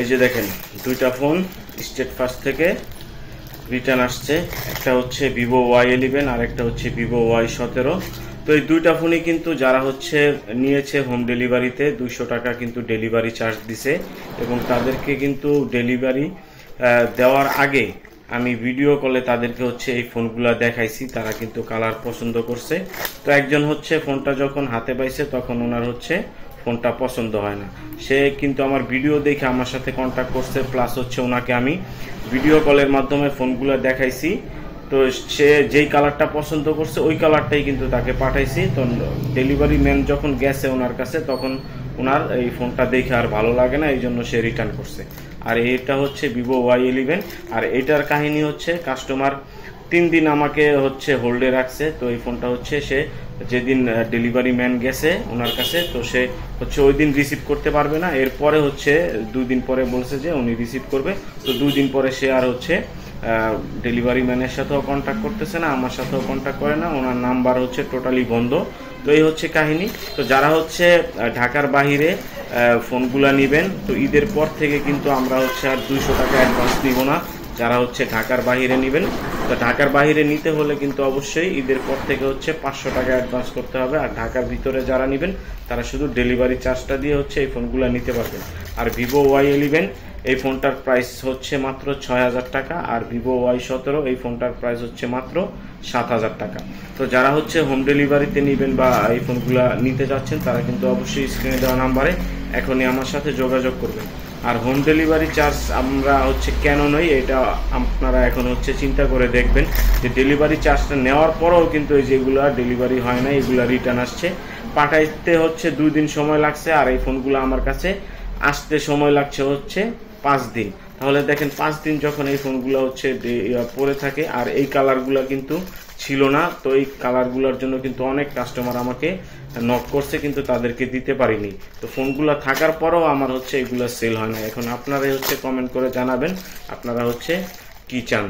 এই যে দেখেন দুইটা ফোন স্টেট ফার্স্ট থেকে রিটার্ন আসছে। একটা হচ্ছে ভিভো Y11 আর একটা হচ্ছে ভিভো Y17। তো এই দুইটা ফোনই কিন্তু যারা হচ্ছে নিয়েছে হোম ডেলিভারিতে 200 টাকা কিন্তু ডেলিভারি চার্জ দিছে, এবং তাদেরকে কিন্তু ডেলিভারি দেওয়ার আগে আমি ভিডিও কলে তাদেরকে হচ্ছে এই ফোনগুলো দেখাইছি, তারা কিন্তু কালার পছন্দ করছে। তো একজন হচ্ছে ফোনটা যখন হাতে পাইছে তখন ওনার হচ্ছে ফোনটা পছন্দ হয় না, সে কিন্তু আমার ভিডিও দেখে আমার সাথে কন্ট্যাক্ট করছে, প্লাস হচ্ছে ওনাকে আমি ভিডিও কলের মাধ্যমে ফোনগুলো দেখাইছি। তো সে যেই কালারটা পছন্দ করছে ওই কালারটাই কিন্তু তাকে পাঠাইছি। তো ডেলিভারি ম্যান যখন গেছে ওনার কাছে তখন ওনার এই ফোনটা দেখে আর ভালো লাগে না, এই জন্য সে রিটার্ন করছে। আর এটা হচ্ছে ভিভো Y11। আর এটার কাহিনী হচ্ছে কাস্টমার 3 দিন আমাকে হচ্ছে হোল্ডে রাখছে। তো এই ফোনটা হচ্ছে সে যেদিন ডেলিভারি ম্যান গেছে ওনার কাছে, তো সে হচ্ছে ওই দিন রিসিভ করতে পারবে না, এরপরে হচ্ছে 2 দিন পরে বলছে যে উনি রিসিভ করবে। তো 2 দিন পরে সে আর হচ্ছে ডেলিভারি ম্যানের সাথেও কন্ট্যাক্ট করতেছে না, আমার সাথেও কন্ট্যাক্ট করে না, ওনার নাম্বার হচ্ছে টোটালি বন্ধ। তো এই হচ্ছে কাহিনী। তো যারা হচ্ছে ঢাকার বাহিরে ফোনগুলা নেবেন, তো ঈদের পর থেকে কিন্তু আমরা হচ্ছে আর 200 টাকা অ্যাডভান্স নিব না যারা হচ্ছে ঢাকার বাহিরে নেবেন। তো ঢাকার বাহিরে নিতে হলে কিন্তু অবশ্যই ঈদের পর থেকে হচ্ছে 500 টাকা অ্যাডভান্স করতে হবে। আর ঢাকার ভিতরে যারা নেবেন তারা শুধু ডেলিভারি চার্জটা দিয়ে হচ্ছে এই ফোনগুলো নিতে পারবেন। আর ভিভো Y11 এই ফোনটার প্রাইস হচ্ছে মাত্র 6000 টাকা, আর ভিভো Y17 এই ফোনটার প্রাইস হচ্ছে মাত্র 7000 টাকা। তো যারা হচ্ছে হোম ডেলিভারিতে নেবেন বা এই ফোনগুলো নিতে যাচ্ছেন তারা কিন্তু অবশ্যই স্ক্রিনে দেওয়া নাম্বারে এখনই আমার সাথে যোগাযোগ করবেন। আর হোম ডেলিভারি চার্জ আমরা হচ্ছে কেন নই এটা আপনারা এখন হচ্ছে চিন্তা করে দেখবেন, যে ডেলিভারি চার্জটা নেওয়ার পরেও কিন্তু এই যেগুলো ডেলিভারি হয় না, এগুলো রিটার্ন আসছে। পাঠাইতে হচ্ছে 2 দিন সময় লাগছে, আর এই ফোনগুলো আমার কাছে আসতে সময় লাগছে হচ্ছে 5 দিন। তাহলে দেখেন 5 দিন যখন এই ফোনগুলো হচ্ছে পরে থাকে, আর এই কালারগুলো কিন্তু ছিল না। তো এই কালারগুলোর জন্য কিন্তু অনেক কাস্টমার আমাকে নক করছে, কিন্তু তাদেরকে দিতে পারিনি। তো ফোনগুলো থাকার পরেও আমার হচ্ছে এগুলো সেল হয় না। এখন আপনারাই হচ্ছে কমেন্ট করে জানাবেন আপনারা হচ্ছে কি চান।